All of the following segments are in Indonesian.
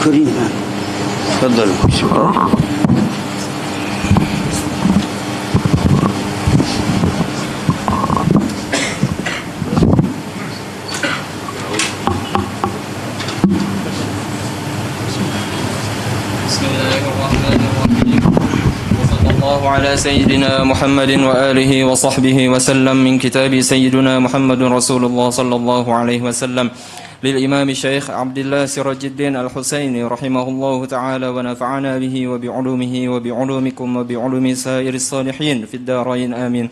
الكريم. تفضل. على سيدنا محمد وآله وصحبه وسلم من كتاب سيدنا محمد رسول الله صلى الله عليه وسلم للإمام الشيخ عبد الله سراج الدين الحسيني رحمه الله تعالى ونفعنا به وبعلومه وبعلومكم وبعلوم سائر الصالحين في الدارين آمين.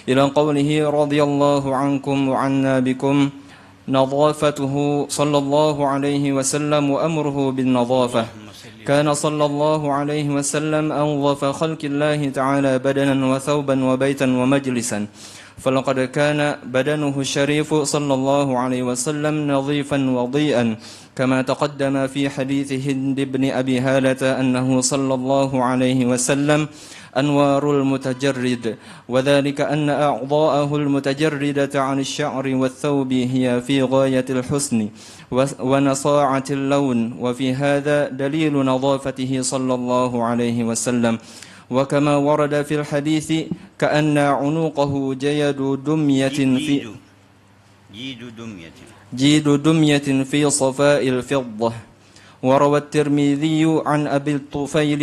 إلى قوله رضي الله عنكم وعنا بكم نظافته صلى الله عليه وسلم وأمره بالنظافة. كان صلى الله عليه وسلم أنظف خلق الله تعالى بدنا وثوبا وبيتا ومجلسا، فلقد كان بدنه الشريف صلى الله عليه وسلم نظيفا وضيئا، كما تقدم في حديث هند بن أبي هالة أنه صلى الله عليه وسلم أنوار المتجرد، وذلك أن أعضاءه المتجردة عن الشعر والثوب هي في غاية الحسن ونصاعة اللون، وفي هذا دليل نظافته صلى الله عليه وسلم. وكما ورد في الحديث كأن عنقه جيد دمية في صفاء الفضة. وروى الترمذي عن أبي الطفيل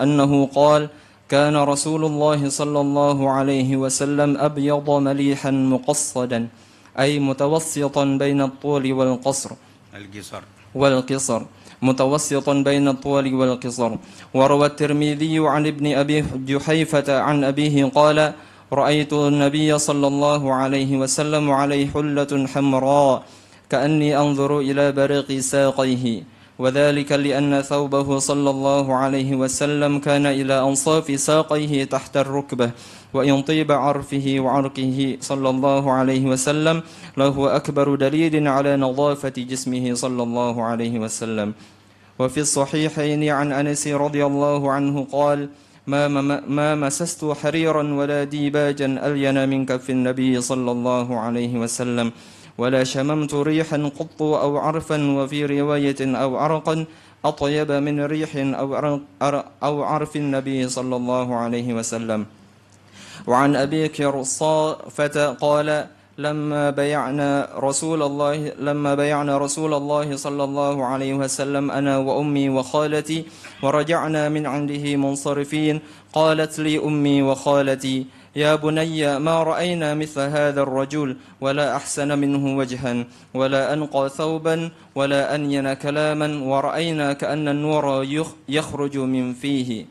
أنه قال: كان رسول الله صلى الله عليه وسلم أبيض مليحا مقصدا، أي متوسطا بين الطول والقصر متوسطا بين الطول والقصر. وروى الترمذي عن ابن أبي جحيفة عن أبيه قال: رأيت النبي صلى الله عليه وسلم عليه حلة حمراء كأني أنظر إلى بريق ساقيه، وذلك لأن ثوبه صلى الله عليه وسلم كان إلى أنصاف ساقيه تحت الركبة، وإن طيب عرفه وعرقه صلى الله عليه وسلم لهو أكبر دليل على نظافة جسمه صلى الله عليه وسلم. وفي الصحيحين عن أنس رضي الله عنه قال: ما مسست حريرا ولا ديباجا ألين من كف النبي صلى الله عليه وسلم، ولا شممت ريحا قط أو عرفا، وفي رواية أو عرقا أطيب من ريح أو عرف النبي صلى الله عليه وسلم. وعن أبي كرصافة قال: لما بيعنا رسول الله صلى الله عليه وسلم أنا وأمي وخالتي ورجعنا من عنده منصرفين، قالت لي أمي وخالتي: يا بني ما رأينا مثل هذا الرجل، ولا أحسن منه وجها ولا أنقى ثوبا ولا أنين كلاما، ورأينا كأن النور يخرج من فيه،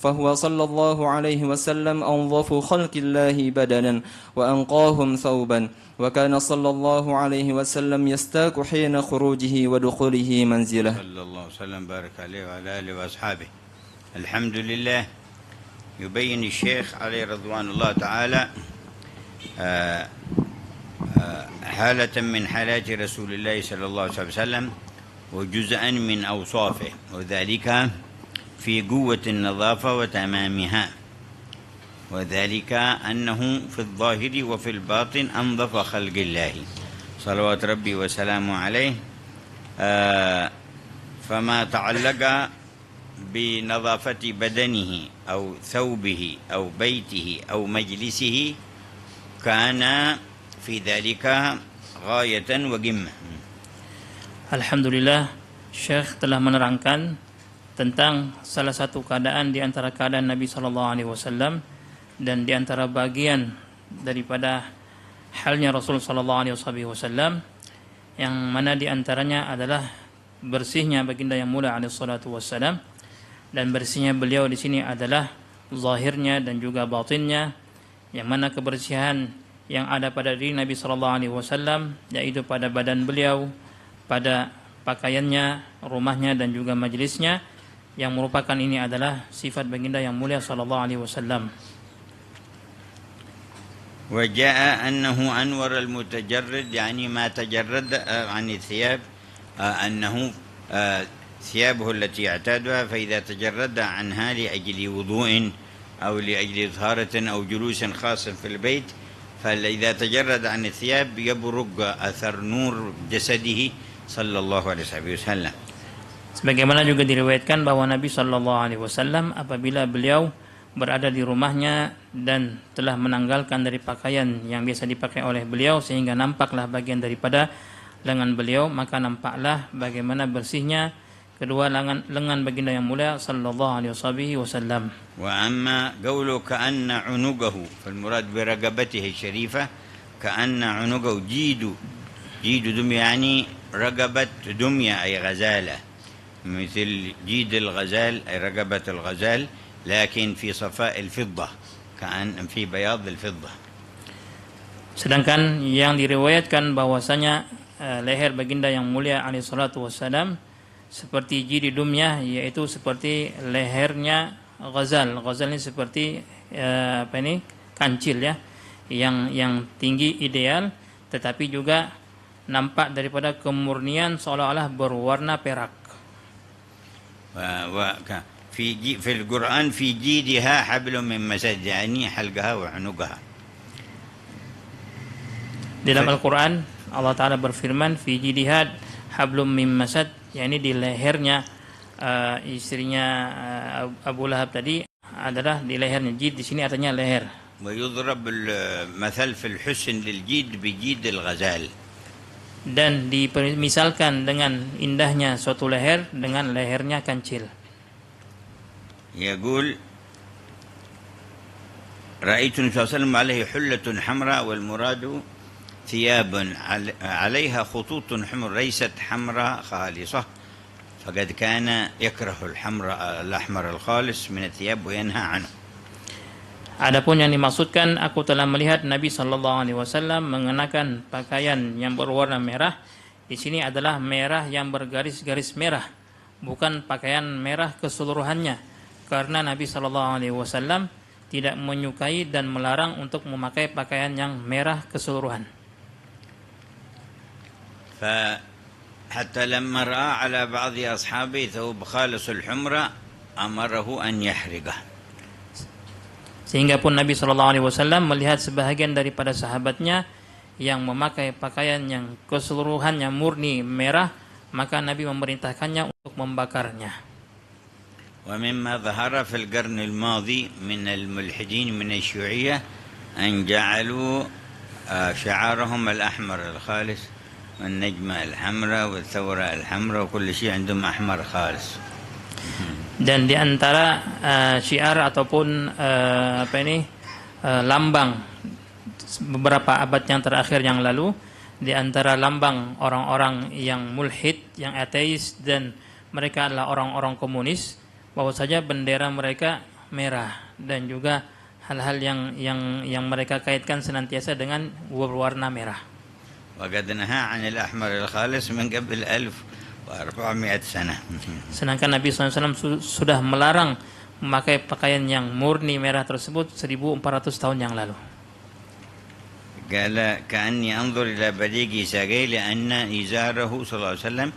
فهو صلى الله عليه وسلم أنظف خلق الله بدنا وأنقاهم ثوبا، وكان صلى الله عليه وسلم يستاك حين خروجه ودخوله منزله. صلى الله وسلم بارك عليه وعلى آله وأصحابه. الحمد لله. يبين الشيخ عليه رضوان الله تعالى حالة من حالات رسول الله صلى الله عليه وسلم وجزءا من أوصافه، وذلك في قوة النظافة وتمامها، وذلك أنه في الظاهر وفي الباطن أنظف خلق الله صلوات ربي وسلامه عليه. فما تعلق بنظافة بدنه أو ثوبه أو بيته أو مجلسه كان في ذلك غاية وقمة. Alhamdulillah, Syekh telah menerangkan tentang salah satu keadaan di antara keadaan Nabi SAW dan di antara bagian daripada halnya Rasul SAW, yang mana di antaranya adalah bersihnya baginda yang mulia SAW, dan bersihnya beliau di sini adalah zahirnya dan juga batinnya, yang mana kebersihan yang ada pada diri Nabi SAW yaitu pada badan beliau, pada pakaiannya, rumahnya dan juga majlisnya, yang merupakan ini adalah sifat baginda yang mulia sallallahu alaihi wasallam. وجاء أنه أنور المتجرد، يعني ما تجرد عن الثياب، أنه ثيابه التي يعتادها، فإذا تجرد عنها لأجل وضوء أو لأجل طهارة أو جلوس خاص في البيت، فإذا تجرد عن الثياب يبرق أثر نور جسده صلى الله عليه وسلم. Sebagaimana juga diriwayatkan bahwa Nabi Shallallahu Alaihi Wasallam apabila beliau berada di rumahnya dan telah menanggalkan dari pakaian yang biasa dipakai oleh beliau sehingga nampaklah bagian daripada lengan beliau, maka nampaklah bagaimana bersihnya kedua lengan baginda yang mulia sallallahu alaihi wasallam. Wa amma qawlu ka'anna 'unugahu fal murad bi raqabatihi syarifah ka'anna 'unugahu jidu dumya yani raqabat dumya ay ghazala مثل جيد الغزال أي رقبة الغزال لكن في صفاء الفضة كأن في بياض الفضة. Sedangkan yang diriwayatkan bahwasanya leher baginda yang mulia alaihi salatu wassalam seperti jidi dumyah, yaitu seperti lehernya ghazal. Ghazal ini seperti kancil ya, yang tinggi ideal, tetapi juga nampak daripada kemurnian seolah-olah berwarna perak. في القرآن في جيدها حبل من مسد يعني حلقها وعنقها. Dalam Al-Quran Allah Ta'ala berfirman fi jidihad hablum min masad, yakni di lehernya istrinya Abu Lahab tadi adalah di lehernya. Jid di sini artinya leher. ويضرب المثل في الحسن للجيد بجيد الغزال. Dan dimisalkan dengan indahnya suatu leher dengan lehernya kancil. يقول رأيت النبي صلى الله عليه وسلم عليه حلة حمراء والمراد ثياب عليها خطوط حمر ليست حمراء خالصة فقد كان يكره الأحمر الخالص من الثياب وينهى عنه. Adapun yang dimaksudkan, aku telah melihat Nabi Shallallahu Alaihi Wasallam mengenakan pakaian yang berwarna merah. Di sini adalah merah yang bergaris-garis merah, bukan pakaian merah keseluruhannya. Karena Nabi Shallallahu Alaihi Wasallam tidak menyukai dan melarang untuk memakai pakaian yang merah keseluruhan. فحتى لما رأى على بعض أصحابه ثوب خالص الحمرة أمره أن يحرقه. Sehingga pun Nabi Shallallahu Alaihi Wasallam melihat sebahagian daripada sahabatnya yang memakai pakaian yang keseluruhannya murni merah, maka Nabi memerintahkannya untuk membakarnya. ومما ظهر في القرن الماضي من الملحدين من الشيوعية أن جعلوا شعارهم الأحمر الخالص والنجمة الحمراء والثورة الحمراء وكل شيء عندهم أحمر خالص. Dan di antara syiar ataupun lambang beberapa abad yang terakhir yang lalu, di antara lambang orang-orang yang mulhid, yang ateis, dan mereka adalah orang-orang komunis, bahwa saja bendera mereka merah dan juga hal-hal yang mereka kaitkan senantiasa dengan berwarna merah. وقد نهى عن الأحمر الخالص من قبل 1400 سنة. Sedangkan Nabi SAW sudah melarang memakai pakaian yang murni merah tersebut 1400 tahun yang lalu. قال كأني أنظر إلى بديق ساقي لأن إزاره صلى الله عليه وسلم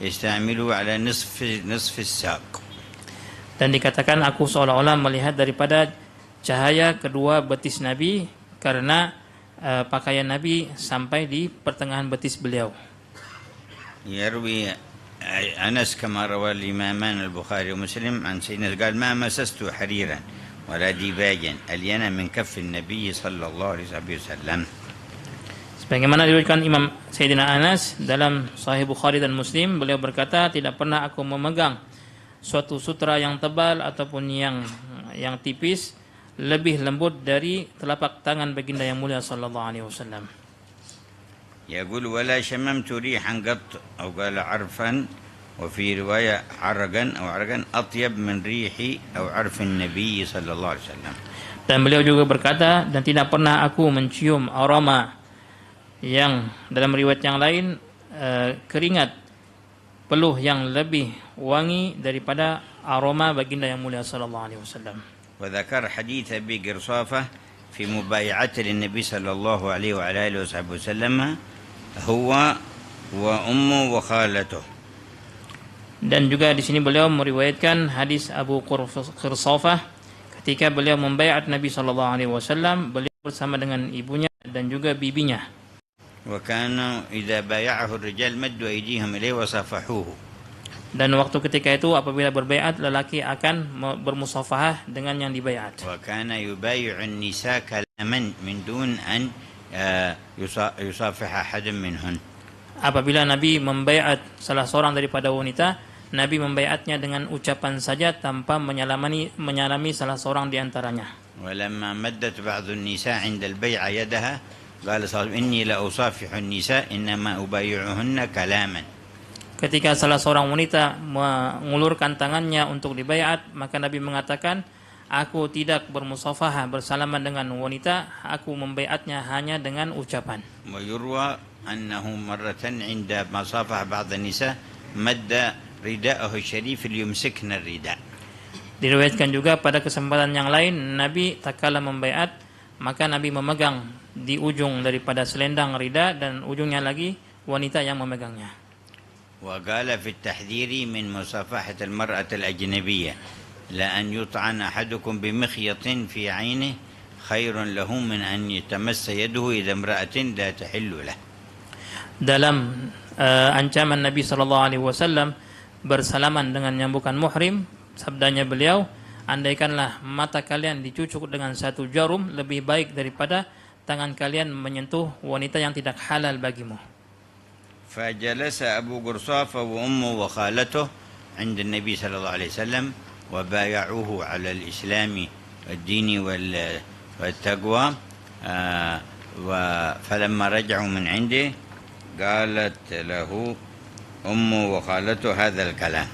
يستعمله على نصف الساق. Dan dikatakan aku seolah-olah melihat daripada cahaya kedua betis Nabi, karena pakaian Nabi sampai di pertengahan betis beliau. يروي أنس كما روى الإمامان البخاري ومسلم عن سيدنا قال ما مسست حريرا ولا ديباجا ألين من كف النبي صلى الله عليه وسلم. Sebagaimana diriwayatkan Imam Sayyidina Anas dalam Sahih Bukhari dan Muslim, beliau berkata, tidak pernah aku memegang suatu sutra yang tebal ataupun yang tipis lebih lembut dari telapak tangan baginda yang mulia sallallahu alaihi wasallam. يقول ولا شممت ريحا قط أو قال عرفا وفي رواية عرقا أطيب من ريحي أو عرف النبي صلى الله عليه وسلم. Dan beliau juga berkata, dan tidak pernah aku mencium aroma yang dalam riwayat yang lain keringat peluh yang lebih wangi daripada aroma baginda yang mulia sallallahu alaihi wasallam. وذكر حديث أبي قرصافة في مبايعته للنبي صلى الله عليه وعلى آله وصحبه وسلم هو وأمه وخالته. Dan juga di sini beliau meriwayatkan hadis Abu Qirsafah ketika beliau membaiat Nabi sallallahu alaihi wasallam, beliau bersama dengan ibunya dan juga bibinya. وكانوا إذا بايعه الرجال مدوا أيديهم إليه وصافحوه. Dan waktu ketika itu apabila berbaiat, lelaki akan bermusafahah dengan yang dibaiat. وكان يبايع النساء كلاما من دون أن يصافح أحد منهن. Apabila Nabi membaiat salah seorang daripada wanita, Nabi membaiatnya dengan ucapan saja tanpa menyalami salah seorang di antaranya. ولما مدت بعض النساء عند البيعة يدها قال صلى الله عليه وسلم إني لأصافح النساء إنما أبايعهن كلاما. Ketika salah seorang wanita mengulurkan tangannya untuk dibaiat, maka Nabi mengatakan, aku tidak bermusafahah bersalaman dengan wanita, aku membaiatnya hanya dengan ucapan. ويروى أنه مرة عند مصافحة بعض النساء مد رداءه الشريف ليمسكن الرداء. Diriwayatkan juga pada kesempatan yang lain, Nabi tatkala membaiat, maka Nabi memegang di ujung daripada selendang rida dan ujungnya lagi wanita yang memegangnya. وقال في التحذير من مصافحة المرأة الأجنبية لأن يطعن أحدكم بمخيط في عينه خير له من أن يتمس يده إذا امرأة لا تحل له. Dalam ancaman Nabi SAW bersalaman dengan yang bukan muhrim, sabdanya beliau, andaikanlah mata kalian dicucuk dengan satu jarum, lebih baik daripada tangan kalian menyentuh wanita yang tidak halal bagimu. فجلس أبو قرصافة وأمه وخالته عند النبي صلى الله عليه وسلم وبايعوه على الإسلام والدين والتقوى فلما رجعوا من عنده قالت له أمه وخالته هذا الكلام.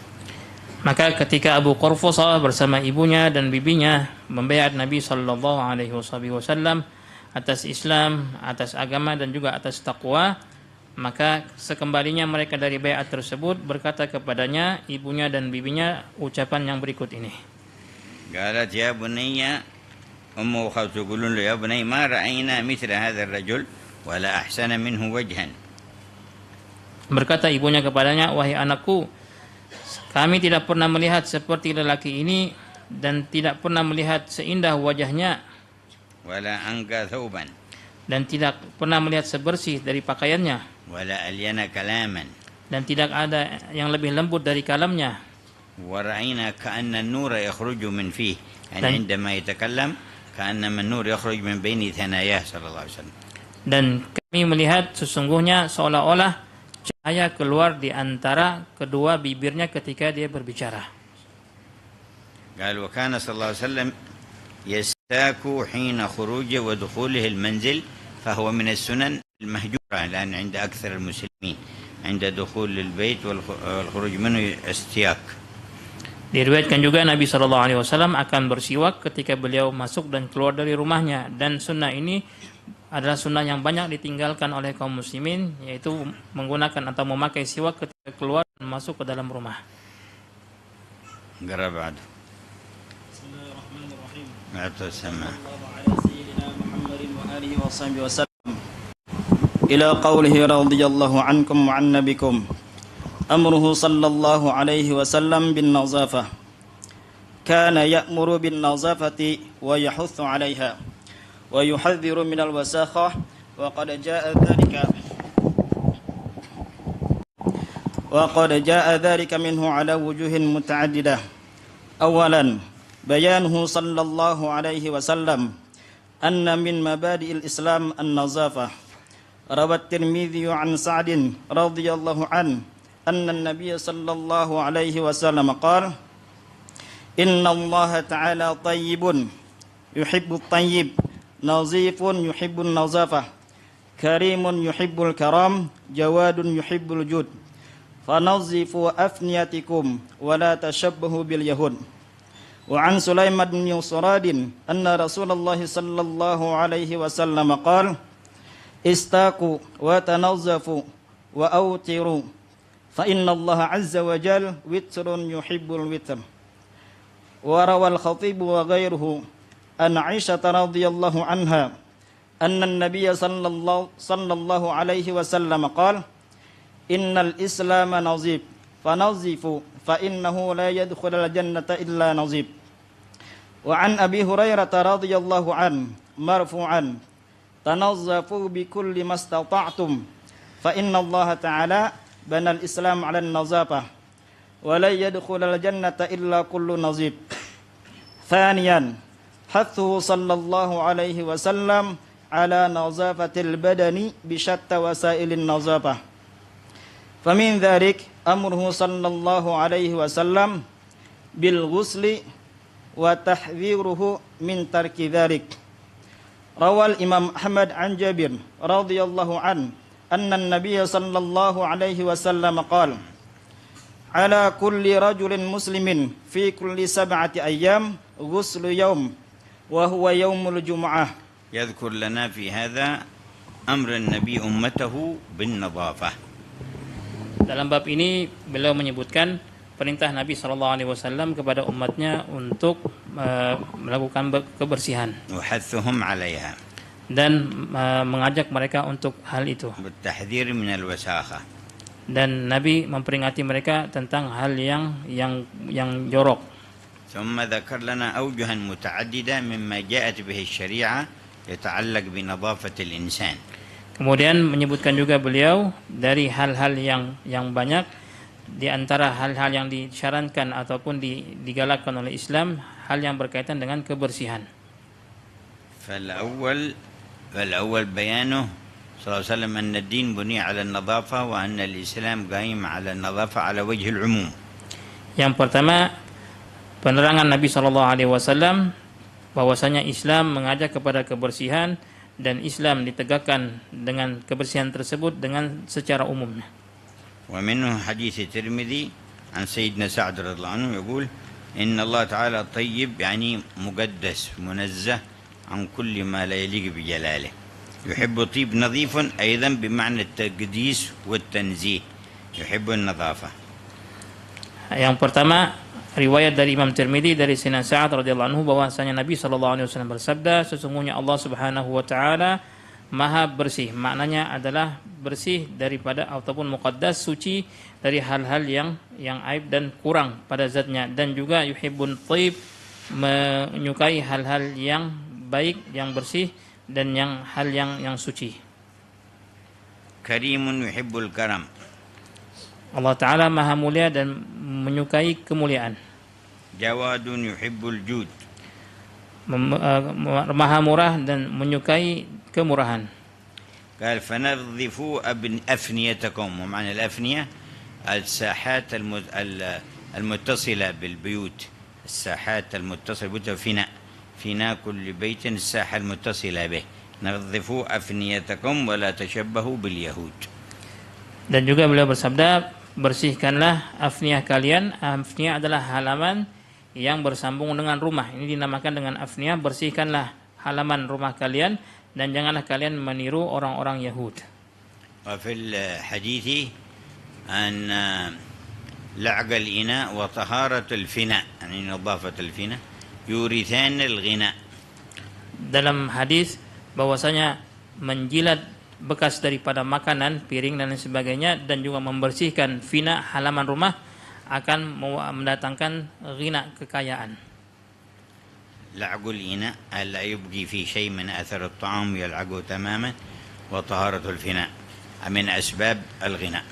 Maka ketika Abu Qurfusah bersama ibunya dan bibinya membaiat Nabi sallallahu alaihi wasallam atas Islam, atas agama dan juga atas takwa, maka sekembalinya mereka dari baiat tersebut berkata kepadanya ibunya dan bibinya ucapan yang berikut ini. قالت يا بني أمه وخالته يقولون له يا بني ما رأينا مثل هذا الرجل ولا أحسن منه وجها. Berkata ibunya kepadanya, wahai anakku, kami tidak pernah melihat seperti lelaki ini dan tidak pernah melihat seindah wajahnya ولا أنقى ثوبا dan tidak pernah melihat sebersih dari pakaiannya ولا ألين كلاما dan tidak ada yang lebih lembut dari kalamnya. ورأينا كأن النور يخرج من فيه يعني عندما يتكلم كأنما النور يخرج من بين ثناياه صلى الله عليه وسلم. Dan kami melihat sesungguhnya seolah-olah cahaya keluar di antara kedua bibirnya ketika dia berbicara. قال وكان صلى الله عليه وسلم يستاك حين خروجه ودخوله المنزل فهو من السنن المهجورة الآن عند أكثر المسلمين عند دخول البيت والخروج منه استياك. Diriwayatkan juga Nabi SAW akan bersiwak ketika beliau masuk dan keluar dari rumahnya, dan sunnah ini adalah sunnah yang banyak ditinggalkan oleh kaum muslimin, yaitu menggunakan atau memakai siwak ketika keluar dan masuk ke dalam rumah. قرأ بعد. بسم الله الرحمن الرحيم. أعطى السماء. الله على سيدنا محمد وآله وصحبه وسلم إلى قوله رضي الله عنكم وعن نبيكم أمره صلى الله عليه وسلم بالنظافة كان يأمر بالنظافة ويحث عليها ويحذر من الوساخة وقد جاء ذلك منه على وجوه متعددة. أولا بيانه صلى الله عليه وسلم أن من مبادئ الإسلام النظافة. روى الترمذي عن سعد رضي الله عنه أن النبي صلى الله عليه وسلم قال إن الله تعالى طيب يحب الطيب نظيف يحب النظافة كريم يحب الكرام جواد يحب الجود فنظفوا أفنيتكم ولا تشبهوا باليهود. وعن سليمان بن صراد أن رسول الله صلى الله عليه وسلم قال استاقوا وتنظفوا وأوتروا فإن الله عز وجل وتر يحب الوتر. وروى الخطيب وغيره أن عائشة رضي الله عنها أن النبي صلى الله عليه وسلم قال إن الإسلام نظيف فنظفوا فإنه لا يدخل الجنة إلا نظيف. وعن أبي هريرة رضي الله عنه مرفوعا تنظفوا بكل ما استطعتم فإن الله تعالى بنى الإسلام على النظافة ولا يدخل الجنة إلا كل نظيف. ثانيا حثه صلى الله عليه وسلم على نظافة البدن بشتى وسائل النظافة، فمن ذلك أمره صلى الله عليه وسلم بالغسل وتحذيره من ترك ذلك. روى الإمام أحمد عن جابر رضي الله عنه أن النبي صلى الله عليه وسلم قال: على كل رجل مسلم في كل 7 أيام غسل يوم وهو يوم الجمعة. يذكر لنا في هذا أمر النبي أمته بالنظافة. Dalam bab ini beliau menyebutkan perintah Nabi SAW kepada umatnya untuk melakukan kebersihan وحثهم عليها dan mengajak mereka untuk hal itu. بالتحذير من الوساخة. Dan Nabi memperingati mereka tentang hal yang jorok. ثم ذكر لنا أوجها متعددة مما جاءت به الشريعة يتعلق بنظافة الإنسان. Kemudian menyebutkan juga beliau dari hal-hal yang banyak di antara hal-hal yang disyaratkan ataupun digalakkan oleh Islam, hal yang berkaitan dengan kebersihan. فالأول بيانه صلى الله عليه وسلم أن الدين بني على النظافة وأن الإسلام قائم على النظافة على وجه العموم. Yang pertama, penerangan Nabi SAW bahwasanya Islam mengajak kepada kebersihan dan Islam ditegakkan dengan kebersihan tersebut dengan secara umum. ومنه حديث الترمذي عن سيدنا سعد رضي الله عنه يقول إن الله تعالى طيب يعني مقدس منزه عن كل ما لا يليق بجلاله. يحب طيب نظيف أيضا بمعنى التقديس والتنزيه. يحب النظافة. Yang pertama, riwayat dari Imam Tirmidzi dari Sayyidina Sa'ad radhiyallahu anhu bahwasanya Nabi SAW bersabda, sesungguhnya Allah Subhanahu wa taala Maha bersih. Maknanya adalah bersih daripada ataupun muqaddas, suci dari hal-hal yang aib dan kurang pada zatnya, dan juga yuhibbun thayyib, menyukai hal-hal yang baik, yang bersih dan hal yang suci. Karimun yuhibbul karam. Allah Ta'ala Maha mulia dan menyukai kemuliaan. Jawadun yuhibbul jud. Maha murah dan menyukai kemurahan. قال فنظفوا أفنيتكم. ومعنى الأفنية الساحات المتصلة بالبيوت. الساحات المتصلة بالفناء. فناء كل بيت الساحة المتصلة به. نظفوا أفنيتكم ولا تشبهوا باليهود. Dan juga beliau bersabda, bersihkanlah afniyah kalian. Afniyah adalah halaman yang bersambung dengan rumah. Ini dinamakan dengan afniyah. Bersihkanlah halaman rumah kalian dan janganlah kalian meniru orang-orang Yahud. وفي الحديث أن لعق الإناء وطهارة الفناء يعني نظافة الفناء يورثان الغناء. Dalam hadis bahwasanya menjilat bekas daripada makanan, piring dan lain sebagainya, dan juga membersihkan fina halaman rumah akan mendatangkan ghina, kekayaan. لعق الإناء ألا يبقي في شيء من أثر الطعام يلعقه تماما وطهارة الفناء من أسباب الغناء.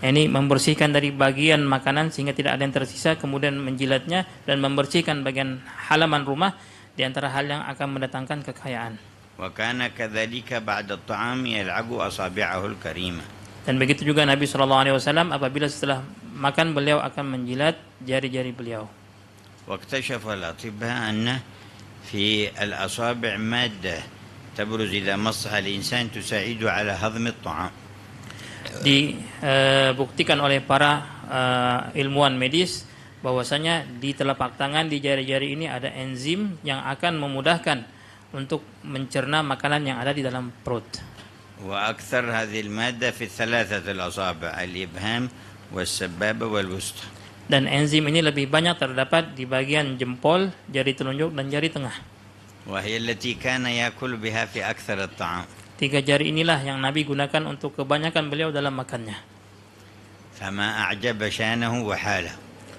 Ini membersihkan dari bagian makanan sehingga tidak ada yang tersisa, kemudian menjilatnya dan membersihkan bagian halaman rumah di antara hal yang akan mendatangkan kekayaan. وكان كذلك بعد الطعام يلعق أصابعه الكريمة. Dan begitu juga Nabi SAW apabila setelah makan beliau akan menjilat jari-jari beliau. واكتشف الأطباء أن في الأصابع مادة تبرز إذا مصها الإنسان تساعده على هضم الطعام. Dibuktikan oleh para ilmuwan medis bahwasanya di telapak tangan, di jari-jari ini ada enzim yang akan memudahkan untuk mencerna makanan yang ada di dalam perut. وأكثر هذه المادة في الثلاثة الأصابع الإبهام والسبابة والوسطى. Dan enzim ini lebih banyak terdapat di bagian jempol, jari telunjuk dan jari tengah. وهي التي كان يأكل بها في أكثر الطعام. 3 jari inilah yang Nabi gunakan untuk kebanyakan beliau dalam makannya. فما أعجب شانه وحاله.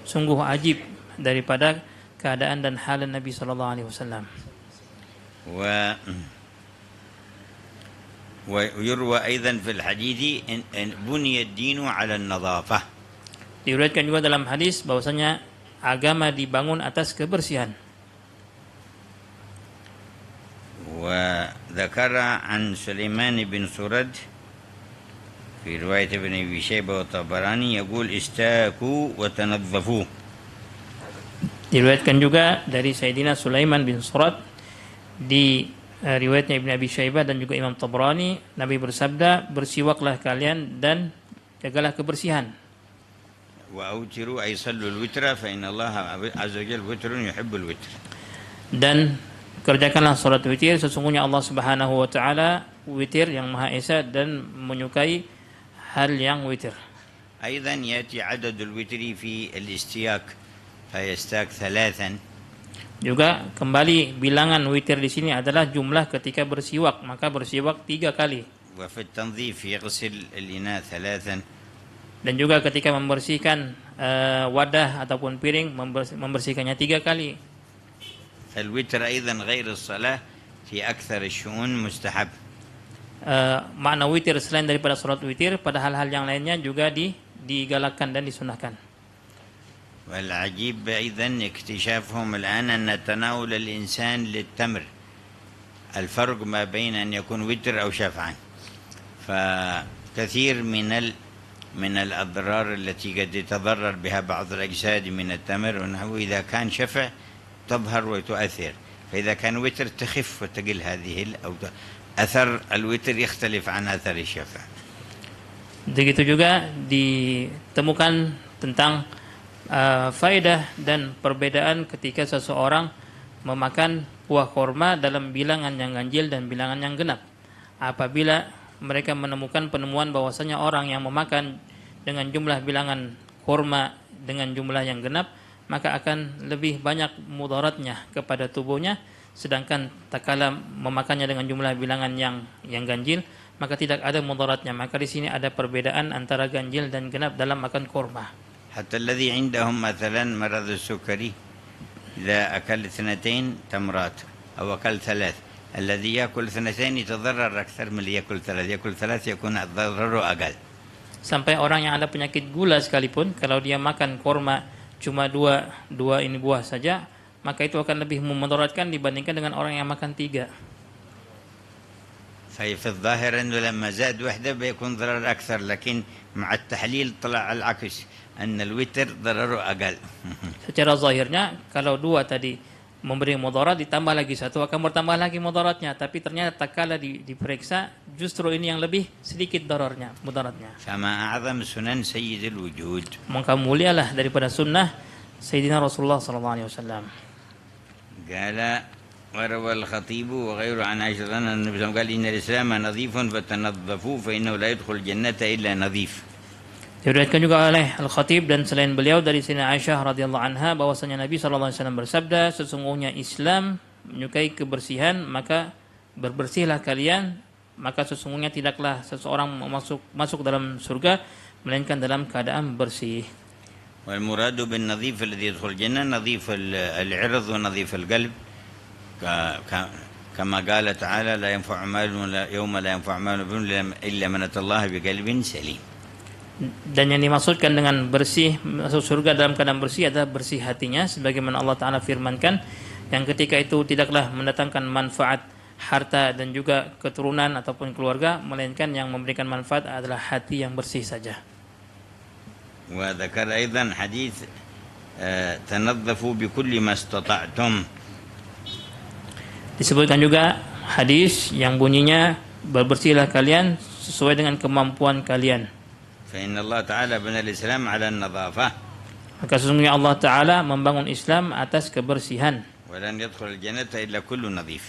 Sungguh ajib daripada keadaan dan hal Nabi SAW. ويروى أيضا في الحديث أن بني الدين على النظافة. Diriwayatkan juga dalam hadis bahwasanya agama dibangun atas kebersihan. وذكر عن سليمان بن سرد في رواية ابن أبي شيبة والطبراني يقول استاكوا وتنظفوا. Diriwayatkan juga dari Sayyidina Sulaiman bin Surad di riwayatnya Ibn Abi Syaibah dan juga Imam Tabrani, Nabi bersabda, bersiwaklah kalian dan jagalah kebersihan. وأوتروا أي صلوا الوتر فإن الله عز وجل وتر يحب الوتر. Dan kerjakanlah salat witir, sesungguhnya Allah Subhanahu wa taala witir yang Maha Esa dan menyukai hal yang witir. أيضا يأتي عدد الوتر في الاستياك فيستاك 3. Juga kembali bilangan witir di sini adalah jumlah ketika bersiwak, maka bersiwak 3 kali. وفي التنظيف يغسل الإناء 3. Dan juga ketika membersihkan wadah ataupun piring, membersihkannya 3 kali. فالوتر أيضا غير الصلاة في أكثر الشؤون مستحب. Makna witir selain daripada salat witir, pada hal-hal yang lainnya juga digalakkan dan disunahkan. والعجيب أيضا اكتشافهم الآن أن تناول الإنسان للتمر الفرق ما بين أن يكون وتر أو شفعا، فكثير من الأضرار التي قد يتضرر بها بعض الأجساد من التمر ونحوه إذا كان شفع تظهر وتؤثر، فإذا كان وتر تخف وتقل هذه أو أثر الوتر يختلف عن أثر الشفع. Begitu juga ditemukan tentang faedah dan perbedaan ketika seseorang memakan buah korma dalam bilangan yang ganjil dan bilangan yang genap. Apabila mereka menemukan penemuan bahwasanya orang yang memakan dengan jumlah bilangan korma dengan jumlah yang genap, maka akan lebih banyak mudaratnya kepada tubuhnya, sedangkan tatkala memakannya dengan jumlah bilangan yang ganjil, maka tidak ada mudaratnya. Maka di sini ada perbedaan antara ganjil dan genap dalam makan korma. حتى الذي عندهم مثلا مرض السكري إذا أكل 2 تمرات أو أكل 3، الذي يأكل 2 يتضرر أكثر من اللي يأكل 3، يأكل 3 يكون ضرره أقل. Sampai orang yang ada penyakit gula sekalipun, kalau dia makan korma cuma dua ini buah saja, maka itu akan lebih memudaratkan dibandingkan dengan orang yang makan 3. ففي الظاهر أنه لما زاد وحدة بيكون ضرر أكثر، لكن مع التحليل طلع العكس أن الوتر ضرره أقل. Secara zahirnya kalau 2 tadi memberi mudarat, ditambah lagi 1 akan bertambah lagi mudaratnya, tapi ternyata tatkala diperiksa justru ini yang lebih sedikit mudaratnya. فما أعظم سنن سيد الوجود. Maka mulialah daripada sunnah Sayyidina Rasulullah SAW. قال وروى الخطيب وغيره عن عائشة أن النبي صلى الله عليه وسلم قال إن الإسلام نظيف فتنظفوا فإنه لا يدخل الجنة إلا نظيف. Diriwayatkan juga oleh Al-Khatib dan selain beliau dari Sayyidina Aisyah radhiyallahu anha bahwasanya Nabi sallallahu alaihi wasallam bersabda, sesungguhnya Islam menyukai kebersihan, maka berbersihlah kalian, maka sesungguhnya tidaklah seseorang masuk dalam surga melainkan dalam keadaan bersih. والمراد بالنظيف الذي يدخل الجنة نظيف العرض ونظيف القلب، كما قال تعالى لا ينفع مال يوم لا ينفع مال إلا من أتى الله بقلب سليم. Dan yang dimaksudkan dengan bersih masuk surga dalam keadaan bersih adalah bersih hatinya, sebagaimana Allah Ta'ala firmankan, yang ketika itu tidaklah mendatangkan manfaat harta dan juga keturunan ataupun keluarga, melainkan yang memberikan manfaat adalah hati yang bersih saja. وذكر أيضا حديث تنظفوا بكل ما استطعتم. Disebutkan juga hadis yang bunyinya berbersihlah kalian sesuai dengan kemampuan kalian. فإن الله تعالى بنى الإسلام على النظافة. Maka sesungguhnya Allah Ta'ala membangun Islam atas kebersihan. ولن يدخل الجنة إلا كل نظيف.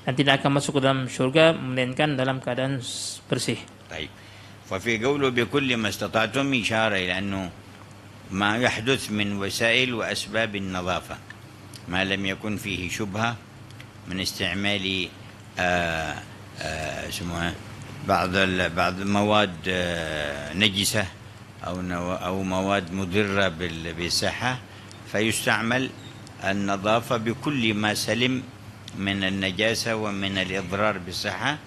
Dan tidak akan masuk ke dalam surga melainkan dalam keadaan bersih. طيب. ففي قوله بكل ما استطعتم إشارة إلى أنه ما يحدث من وسائل وأسباب النظافة ما لم يكن فيه شبهة من استعمال بعض مواد نجسة أو مواد مضرة بالصحة، فيستعمل النظافة بكل ما سلم من النجاسة ومن الإضرار بالصحة،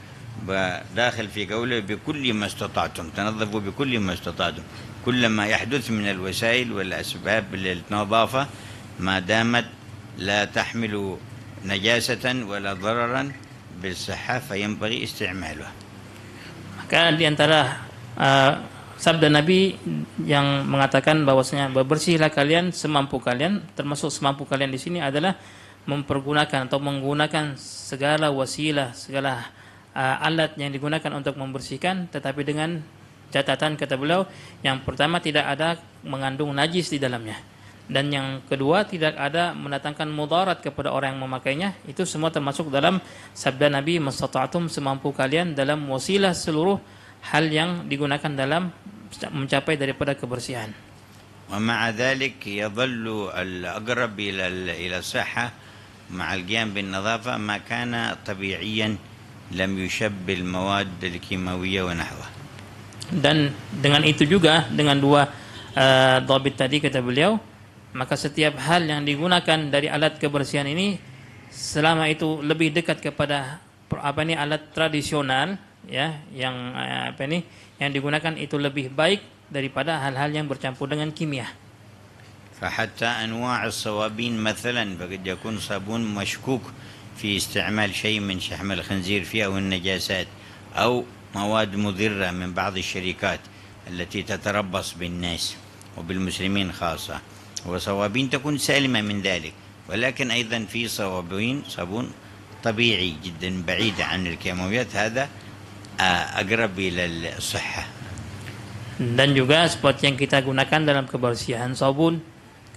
داخل في قوله بكل ما استطعتم، تنظفوا بكل ما استطعتم، كل ما يحدث من الوسائل والأسباب للنظافة ما دامت لا تحمل نجاسة ولا ضررا بالصحة فينبغي استعمالها. Maka di antara sabda Nabi yang mengatakan bahwasanya bersihlah kalian semampu kalian, termasuk semampu kalian di sini adalah mempergunakan atau menggunakan segala wasilah, segala alat yang digunakan untuk membersihkan, tetapi dengan catatan kata beliau, yang pertama tidak ada mengandung najis di dalamnya, dan yang kedua tidak ada mendatangkan mudarat kepada orang yang memakainya. Itu semua termasuk dalam sabda Nabi, mastata'tum, semampu kalian, dalam wasilah seluruh hal yang digunakan dalam mencapai daripada kebersihan. ومع ذلك يظل الأقرب إلى الصحة مع القيام بالنظافة ما كان طبيعيا لم يشب المواد الكيماوية ونحوها. Dan dengan itu juga, dengan dua dhabit tadi kata beliau, maka setiap hal yang digunakan dari alat kebersihan ini, selama itu lebih dekat kepada alat tradisional, ya, yang yang digunakan itu lebih baik daripada hal-hal yang bercampur dengan kimia. فحتى أنواع الصوابين مثلا فقد يكون صابون مشكوك في استعمال شيء من شحم الخنزير فيه أو النجاسات أو مواد مضرة من بعض الشركات التي تتربص بالناس وبالمسلمين خاصة، وصوابين تكون سالمة من ذلك، ولكن أيضا في صابون طبيعي جدا بعيد عن الكيماويات، هذا أقرب إلى الصحة. Dan juga seperti yang kita gunakan dalam kebersihan sabun,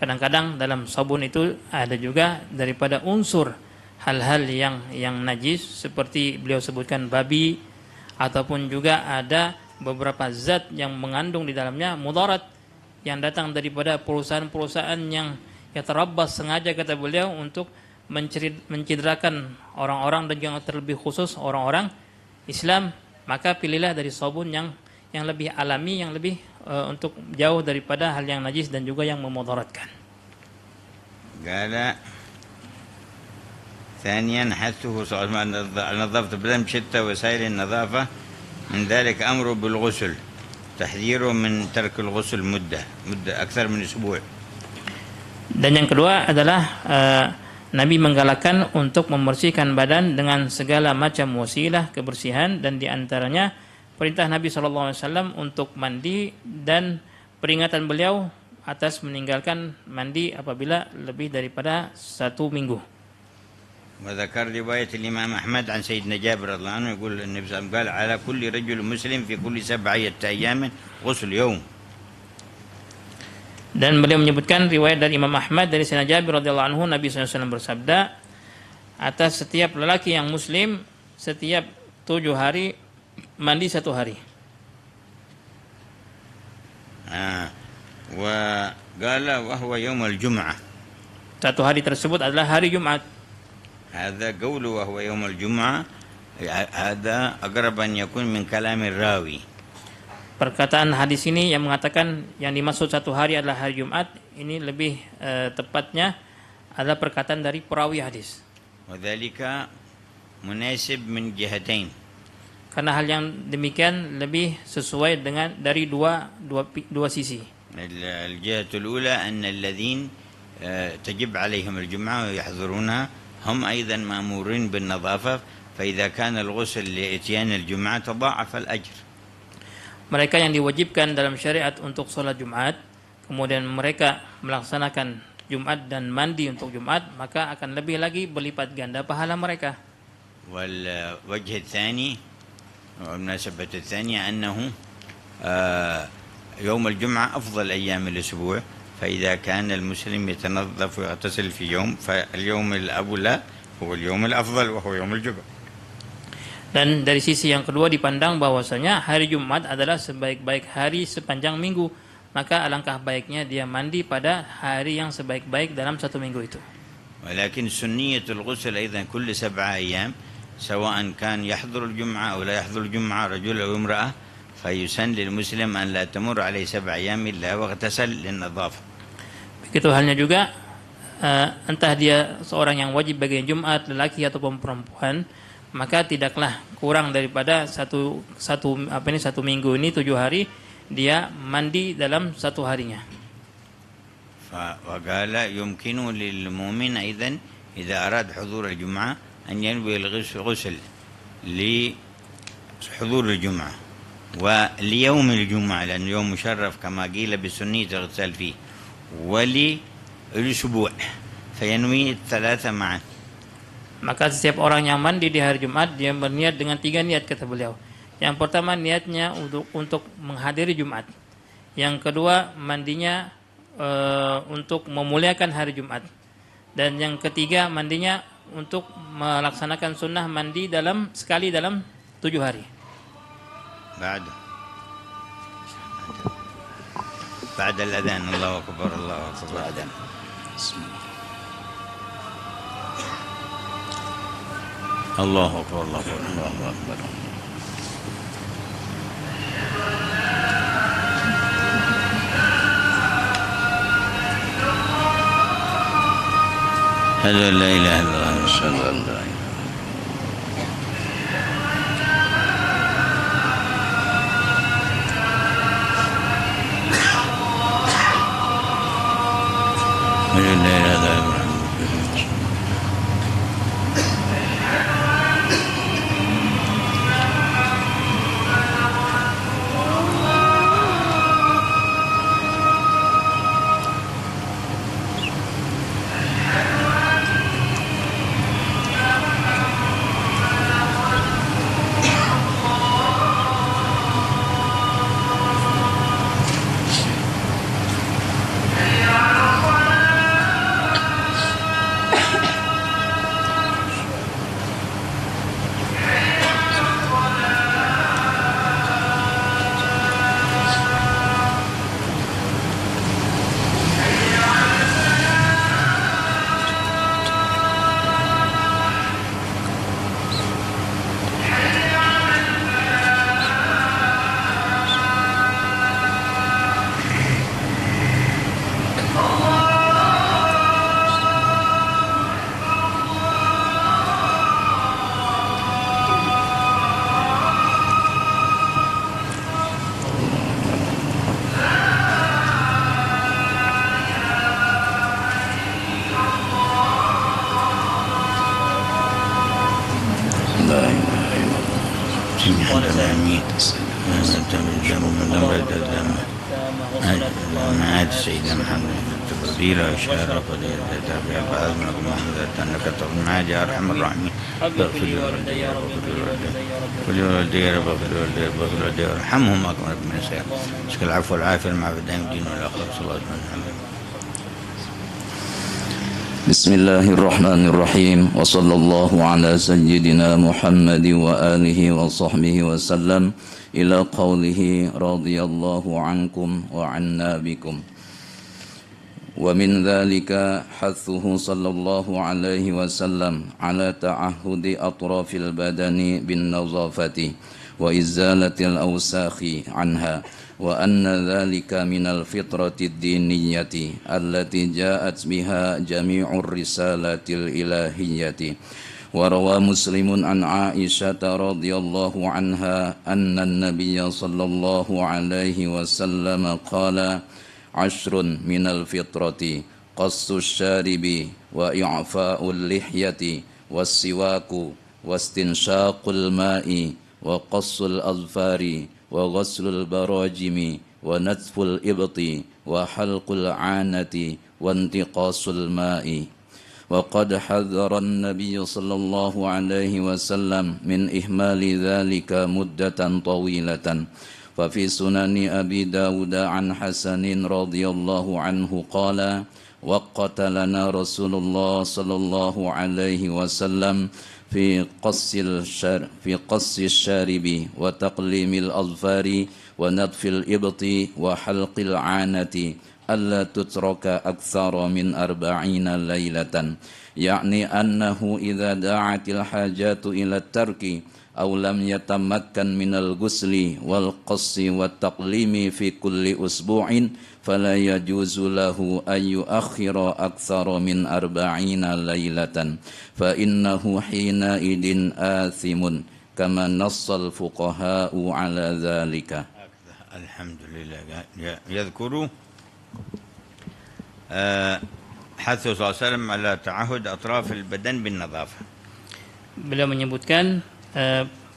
kadang-kadang dalam sabun itu ada juga daripada unsur hal-hal yang najis, seperti beliau sebutkan babi, ataupun juga ada beberapa zat yang mengandung di dalamnya mudarat yang datang daripada perusahaan-perusahaan yang terabbas sengaja kata beliau untuk mencidrakan orang-orang, dan yang terlebih khusus orang-orang Islam. Maka pilihlah dari sabun yang lebih alami, yang lebih untuk jauh daripada hal yang najis dan juga yang memudaratkan. قال ثانيا حثه صلى الله عليه وسلم على نظافة البدن بشتى وسائل النظافة، من ذلك أمره بالغسل، تحذيره من ترك الغسل مدة أكثر من أسبوع. Dan yang kedua adalah Nabi menggalakkan untuk membersihkan badan dengan segala macam wasilah kebersihan, dan diantaranya perintah Nabi SAW untuk mandi, dan peringatan beliau atas meninggalkan mandi apabila lebih daripada 1 minggu. وذكر رواية الإمام أحمد عن سيدنا جابر رضي الله عنه يقول النبي صلى الله عليه وسلم قال على كل رجل مسلم في كل 7 أيام غسل يوم. Dan beliau menyebutkan riwayat dari Imam Ahmad dari Sayyidina Jabir radhiyallahu anhu, Nabi SAW bersabda, atas setiap lelaki yang muslim setiap 7 hari mandi 1 hari. وقال وهو يوم الجمعة. 1 hari tersebut adalah hari Jumat. هذا قوله وهو يوم الجمعة هذا أقرب أن يكون من كلام الراوي. Perkataan hadis ini yang mengatakan yang dimaksud 1 hari adalah hari Jumat, ini lebih tepatnya adalah perkataan dari perawi hadis. وذلك مناسب من جهتين. Karena hal yang demikian lebih sesuai dengan dari dua sisi. الجهة الأولى أن الذين تجب عليهم الجمعة ويحضرونها هم أيضا مأمورين بالنظافة، فإذا كان الغسل لإتيان الجمعة تضاعف الأجر. Mereka yang diwajibkan dalam syariat untuk sholat Jumat, kemudian mereka melaksanakan Jumat dan mandi untuk Jumat, maka akan lebih lagi berlipat ganda pahala mereka. والوجه الثاني والمناسبة الثانية أنه يوم الجمعة أفضل أيام الأسبوع، فإذا كان المسلم يتنظف ويغتسل في يوم فاليوم الأولى هو اليوم الأفضل وهو يوم الجمعة. Dan dari sisi yang kedua dipandang bahwasanya hari Jumat adalah sebaik-baik hari sepanjang minggu, maka alangkah baiknya dia mandi pada hari yang sebaik-baik dalam 1 minggu itu. ولكن سنية الغسل أيضا كل 7 أيام سواء كان يحضر الجمعة أو لا يحضر الجمعة رجل أو امرأة، فيسن للمسلم أن لا تمر عليه 7 أيام إلا واغتسل للنظافة. Begitu halnya juga entah dia seorang yang wajib bagi Jumat, lelaki ataupun perempuan, maka tidaklah kurang daripada satu minggu ini 7 hari dia mandi dalam satu harinya. وقال يمكن للمؤمن أيضا إذا أراد حضور الجمعة أن ينوي الغسل لحضور الجمعة وليوم الجمعة لأنه يوم مشرف كما قيل بالسنية الاغتسال فيه وللأسبوع فينوي الثلاثة معا. Maka setiap orang yang mandi di hari Jumat dia berniat dengan 3 niat kata beliau. Yang pertama niatnya untuk menghadiri Jumat. Yang kedua mandinya untuk memuliakan hari Jumat. Dan yang ketiga mandinya untuk melaksanakan sunnah mandi sekali dalam 7 hari. بعد الأذان الله أكبر الله أكبر. الله أكبر الله أكبر الله أكبر. أشهد أن لا إله إلا الله أشهد أن لا إله. سيدنا محمد تقدير وشرف وتابع بعض منكم محمد أنك تغنى يا أرحم الراحمين اغفر لوالدي رب اغفر لوالدي وارحمهم أكبر من السيئات اسك العفو والعافية مع بدائم الدين والآخرة صلى الله عليه وسلم. بسم الله الرحمن الرحيم وصلى الله على سيدنا محمد وآله وصحبه وسلم إلى قوله رضي الله عنكم وعنا بكم. ومن ذلك حثه صلى الله عليه وسلم على تعهد أطراف البدن بالنظافة وإزالة الأوساخ عنها وأن ذلك من الفطرة الدينية التي جاءت بها جميع الرسالات الإلهية. وروى مسلم عن عائشة رضي الله عنها أن النبي صلى الله عليه وسلم قال: 10 من الفطرة قص الشارب وإعفاء اللحية والسواك واستنشاق الماء وقص الأظفار وغسل البراجم ونتف الإبط وحلق العانة وانتقاص الماء. وقد حذر النبي صلى الله عليه وسلم من إهمال ذلك مدة طويلة. ففي سنن أبي داود عن حسن رضي الله عنه قال: وقت لنا رسول الله صلى الله عليه وسلم في قص الشارب وتقليم الأظفار ونتف الإبط وحلق العانة ألا تترك أكثر من 40 ليلة، يعني أنه إذا دعت الحاجات إلى الترك أو لم يتمكن من الغسل والقص والتقليم في كل أسبوع فلا يجوز له أن يؤخر أكثر من 40 ليلة فإنه حينئذ آثم كما نص الفقهاء على ذلك. الحمد لله. يذكر حث صلى الله عليه وسلم على تعهد أطراف البدن بالنظافة. Beliau menyebutkan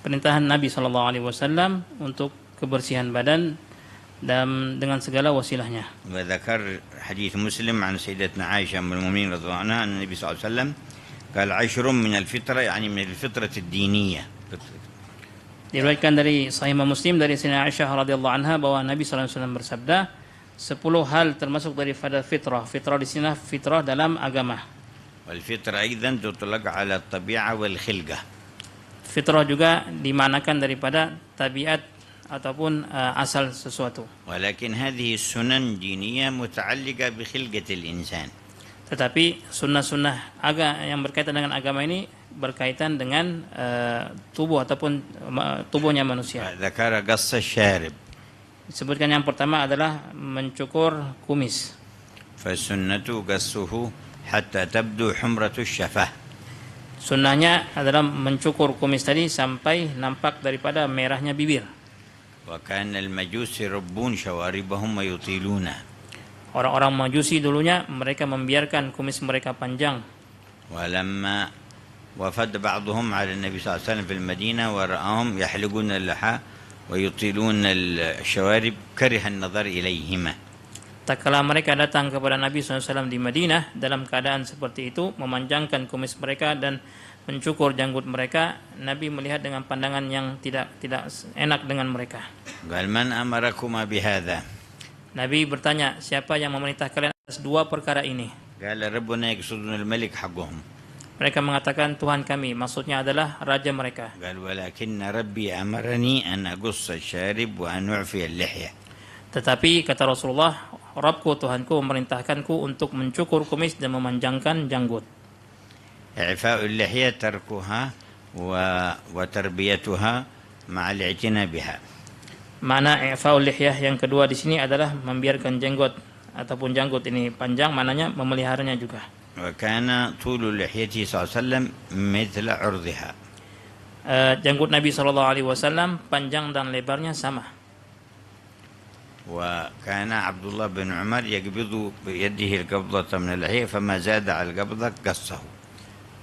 perintahan Nabi Shallallahu Alaihi Wasallam untuk kebersihan badan dan dengan segala wasilahnya. وذكر حديث مسلم عن سيدتنا عائشة أم المؤمنين رضي الله عنها أن النبي صلى الله عليه وسلم قال 10 من الفطرة يعني من الفطرة الدينية. Diriwayatkan dari Sahih Muslim dari Sayyidina Aisyah radhiyallahu anha bahwa Nabi sallallahu alaihi wasallam bersabda, 10 hal termasuk daripada fitrah. Fitrah di sini fitrah dalam agama. والفطرة أيضا تطلق على الطبيعة والخلقة. Fitrah juga dimanakan daripada tabiat ataupun asal sesuatu. ولكن هذه السنن دينية متعلقة بخلقة الإنسان. Tetapi sunnah-sunnah yang berkaitan dengan agama ini berkaitan dengan tubuh ataupun tubuhnya manusia. ذكر قص الشارب. Disebutkan yang pertama adalah mencukur kumis. فالسنة قصه حتى تبدو حمرة الشفة. Sunnahnya adalah mencukur kumis tadi sampai nampak daripada merahnya bibir. وكان المجوس يربون شواربهم ويطيلونه. Orang-orang Majusi dulunya mereka membiarkan kumis mereka panjang. ولما وفد بعضهم على النبي صلى الله عليه وسلم في المدينة ورآهم يحلقون اللحى ويطيلون الشوارب كره النظر إليهما. Tak kala mereka datang kepada Nabi SAW di Madinah dalam keadaan seperti itu, memanjangkan kumis mereka dan mencukur janggut mereka, Nabi melihat dengan pandangan yang tidak enak dengan mereka. قال من أمركما بهذا؟ Nabi bertanya, siapa yang memerintah kalian atas dua perkara ini? قال ربنا يقصدون الملك حقهم. Mereka mengatakan Tuhan kami, maksudnya adalah raja mereka. قال ولكن ربي أمرني أن أقص الشارب وأن أعفي اللحية. Tetapi kata Rasulullah, Rabbku Tuhanku memerintahkanku untuk mencukur kumis dan memanjangkan janggut. إعفاء اللحية تركها وتربيتها مع الاعتناء بها. Mana i'fa'ul lihyah yang kedua di sini adalah membiarkan jenggot ataupun janggut ini panjang, mananya memeliharanya juga. وكان طول لحيته صلى الله عليه وسلم مثل عرضها. Janggut Nabi SAW panjang dan lebarnya sama. وكان عبد الله بن عمر يقبض بيده القبضة من اللحية فما زاد على القبضة قصه.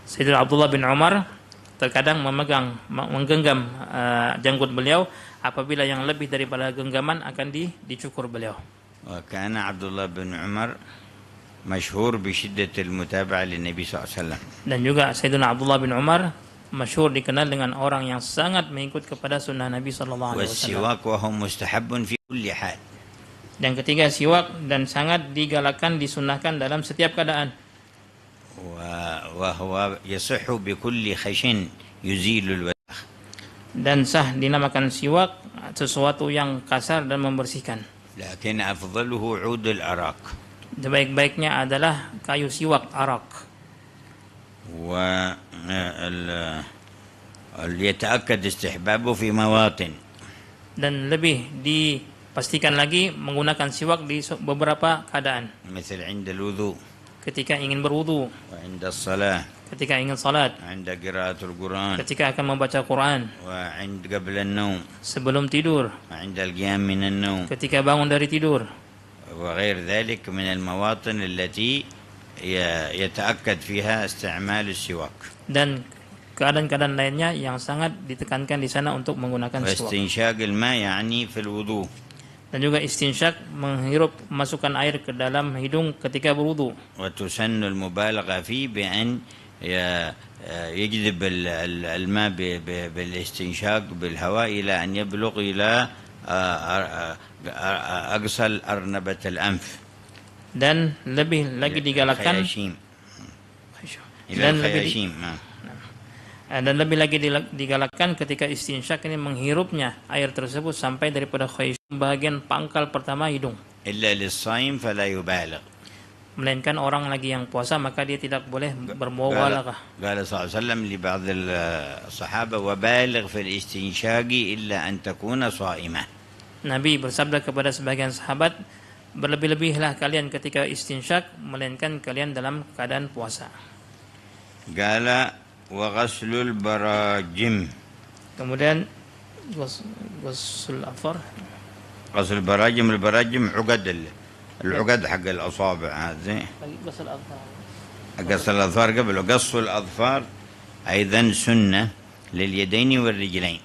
Sayyidina Abdullah bin Umar terkadang menggenggam janggut beliau, apabila yang lebih daripada genggaman akan dicukur beliau. وكان عبد الله بن عمر مشهور بشدة المتابعة للنبي صلى الله عليه وسلم. Dan juga Sayyidina Abdullah bin Umar masyhur dikenal dengan orang yang sangat mengikut kepada sunnah Nabi sallallahu alaihi wasallam. والسواك وهو مستحب في كل حال. Dan ketiga, siwak dan sangat digalakkan, disunnahkan dalam setiap keadaan. وهو يصح بكل خشن يزيل الوسخ. Dan sah dinamakan siwak sesuatu yang kasar dan membersihkan. لكن أفضله عود الأراك. Sebaik-baiknya adalah kayu siwak arak. وليتأكد استحبابه في مواطن. Dan lebih dipastikan lagi menggunakan siwak di beberapa keadaan. مثل عند الوضوء. Ketika ingin berwudu, وعند الصلاة. ketika ingin salat, عند قراءة القرآن. ketika akan membaca Quran, وعند قبل النوم. sebelum tidur, وعند القيام من النوم. ketika bangun dari tidur. وغير ذلك من المواطن التي يتأكد فيها استعمال السواك. Dan keadaan-keadaan lainnya yang sangat ditekankan di sana untuk menggunakan siwak. واستنشاق الماء يعني في الوضوء. Dan juga istinsyak, menghirup masukkan air ke dalam hidung ketika berwudu. وتسن المبالغة فيه بأن يجذب الماء بالاستنشاق بالهواء إلى أن يبلغ إلى أقصى أرنبة الأنف. Dan lebih lagi digalakkan الخياشيم. إلى dan lebih الخياشيم. dan lebih lagi digalakkan ketika istinsyak ini menghirupnya air tersebut sampai daripada khayshum, bagian pangkal pertama hidung. إلا للصائم فلا يبالغ. melainkan orang lagi yang puasa, maka dia tidak boleh bermuwalaqah. قال صلى الله عليه وسلم لبعض الصحابة وبالغ في الاستنشاق إلا أن تكون صائمة. Nabi bersabda kepada sebagian sahabat, berlebih-lebihlah kalian ketika istinsyak, melainkan kalian dalam keadaan puasa. قال وغسل البراجم. Kemudian ghusl afar. غسل البراجم العقد حق الأصابع هذه. Ghusl afar. قص الأظفار قبل وقص الأظفار أيضا سنة لليدين والرجلين.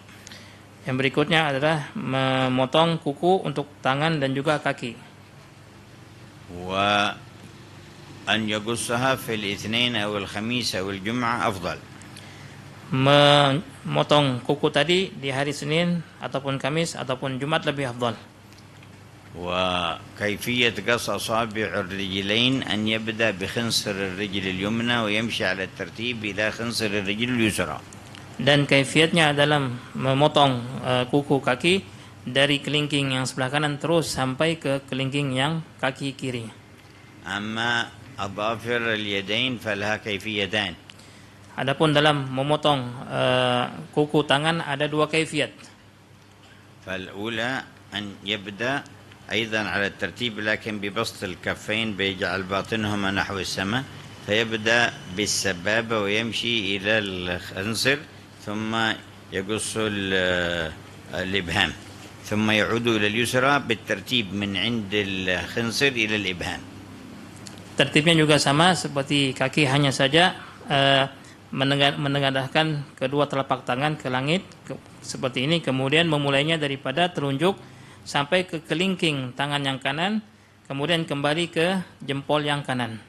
Yang berikutnya adalah memotong kuku untuk tangan dan juga kaki. وأن يقصها في الاثنين أو الخميس أو الجمعة أفضل. Memotong kuku tadi di hari Senin ataupun Kamis ataupun Jumat lebih afdal. وكيفية قص أصابع الرجلين أن يبدأ بخنصر الرجل اليمنى ويمشي على الترتيب إلى خنصر الرجل اليسرى. Dan kaifiatnya adalah memotong kuku kaki dari kelingking yang sebelah kanan terus sampai ke kelingking yang kaki kiri. أما أظافر اليدين فلها كيفيتان. Adapun dalam memotong kuku tangan ada dua kaifiat. فالأولى أن يبدأ أيضا على الترتيب لكن ببسط الكفين بيجعل باطنهما نحو السماء فيبدأ بالسبابة ويمشي إلى الخنصر ثم يقص الإبهام ثم يعود إلى اليسرى بالترتيب من عند الخنصر إلى الإبهام. Tertibnya juga sama seperti kaki, hanya saja menengadahkan kedua telapak tangan ke langit seperti ini, kemudian memulainya daripada telunjuk sampai ke kelingking tangan yang kanan, kemudian kembali ke jempol yang kanan.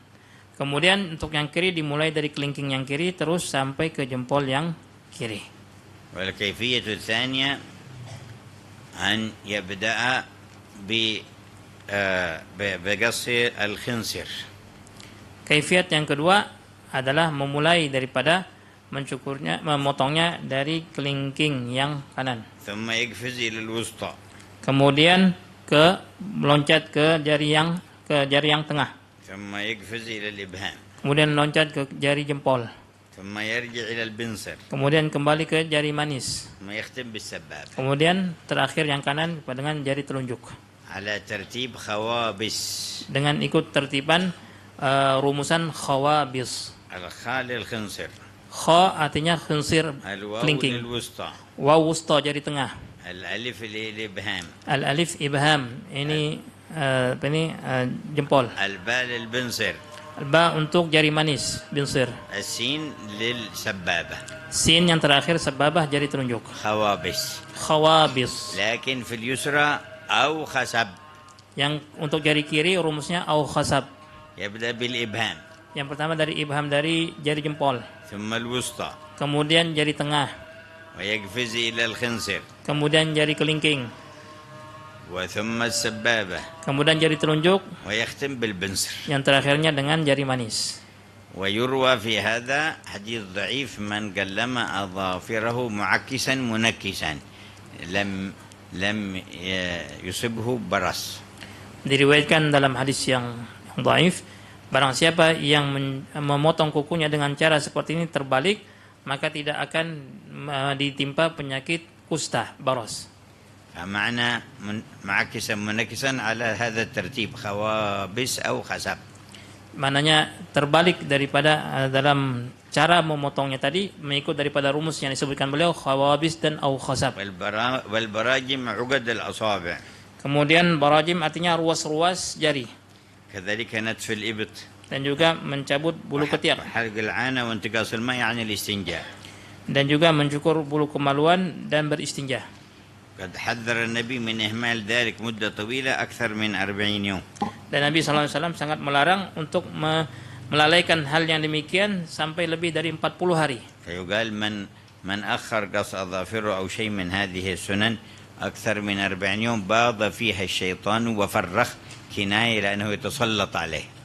Kemudian untuk yang kiri dimulai dari kelingking yang kiri terus sampai ke jempol yang kiri. والكيفية الثانية أن يبدأ بقص الخنصر. Kaifiat yang kedua adalah memulai daripada memotongnya dari kelingking yang kanan. ثم يقفز إلى الوسطى. Kemudian meloncat ke jari yang tengah. ثم يقفز إلى الإبهام. Kemudian loncat ke jari jempol. ثم يرجع إلى البنصر. Kemudian kembali ke jari manis. ثم يختم بالسبابة. Kemudian terakhir yang kanan dengan jari telunjuk. على ترتيب خوابس. Dengan ikut tertiban rumusan khawabis. الخاء للخنصر. Kha artinya khinsir الواو kelingking. للوسطى. Waw wusta jari tengah. الألف للإبهام. Al alif ibham ini jempol. الباء للبنصر. Ba untuk jari manis binsir. السين للسبابة. Sin yang terakhir sebabah jari telunjuk. خوابس. Khawabis. لكن في اليسرى أو خسب. Yang untuk jari kiri rumusnya au khasab. يبدأ بالإبهام. Yang pertama dari ibham dari jari jempol. ثم الوسطى. Kemudian jari tengah. ويقفز إلى الخنصر. Kemudian jari kelingking. وثم السبابة. Kemudian jari telunjuk. ويختم بالبنصر. Yang terakhirnya dengan jari manis. ويروى في هذا حديث ضعيف من قلم أظافره معكسا منكسا لم يصبه برص. Diriwayatkan dalam hadis yang dhaif, barang siapa yang memotong kukunya dengan cara seperti ini terbalik, maka tidak akan ditimpa penyakit kusta, baros. فمعنى معكسا منكسا على هذا الترتيب خوابس أو خسب. Mananya terbalik daripada dalam cara memotongnya tadi mengikut daripada rumus yang disebutkan beliau khawabis dan au khasab. والبراجم عقد الأصابع. Kemudian barajim artinya ruas-ruas jari. كذلك نتف الإبط. Dan juga mencabut bulu ketiak. حلق العانة وانتقاص الماء يعني الاستنجاء. Dan juga mencukur bulu kemaluan dan beristinja. قد حذر النبي من إهمال ذلك مدة طويلة أكثر من 40 يوم. Dan Nabi SAW sangat melarang untuk melalaikan hal yang demikian sampai lebih dari 40 hari. فيقال من أخر قص أظافره أو شيء من هذه السنن أكثر من 40 يوم باض فيها الشيطان وفرخ كناية لأنه يتسلط عليه.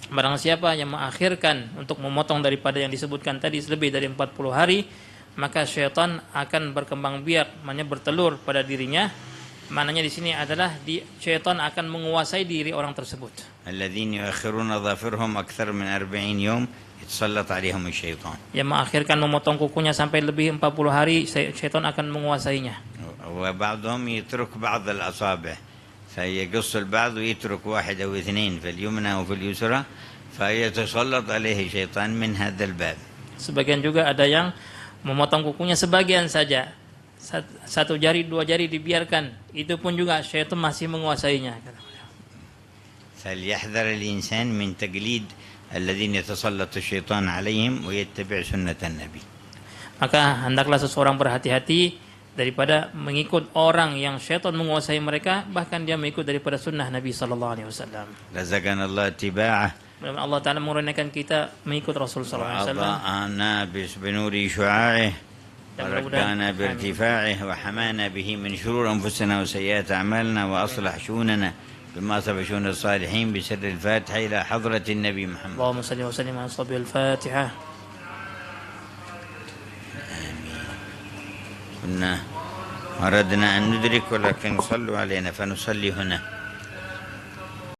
Barang siapa yang mengakhirkan untuk memotong daripada yang disebutkan tadi lebih dari 40 hari, maka syaitan akan berkembang biak, maknanya bertelur pada dirinya, Maknanya di sini adalah syaitan akan menguasai diri orang tersebut. الذين يؤخرون أظافرهم أكثر من 40 يوم يتسلط عليهم الشيطان. Yang mengakhirkan memotong kukunya sampai lebih 40 hari, syaitan akan menguasainya. وبعضهم يترك بعض الأصابع فيقص البعض ويترك واحد أو اثنين في اليمنى وفي اليسرى فيتسلط عليه الشيطان من هذا الباب. Sebagian juga ada yang memotong kukunya sebagian saja. Satu jari, dua jari dibiarkan. Itu pun juga syaitan masih menguasainya. فليحذر الإنسان من تقليد الذين يتسلط الشيطان عليهم ويتبع سنة النبي. Maka hendaklah seseorang berhati-hati daripada mengikut orang yang syaitan menguasai mereka, bahkan dia mengikut daripada sunnah Nabi sallallahu alaihi wasallam. رزقنا الله اتباعه. Allah Ta'ala mengurniakan kita mengikut Rasul sallallahu alaihi wasallam. وأضاءنا بنور شعاعه وركعنا بارتفاعه وحمانا به من شرور أنفسنا وسيئات أعمالنا وأصلح شؤوننا بما صف شؤون الصالحين بسر الفاتحة إلى حضرة النبي محمد. اللهم صل وسلم على صبي الفاتحة. كنا أردنا أن ندرك ولكن صلوا علينا فنصلي هنا.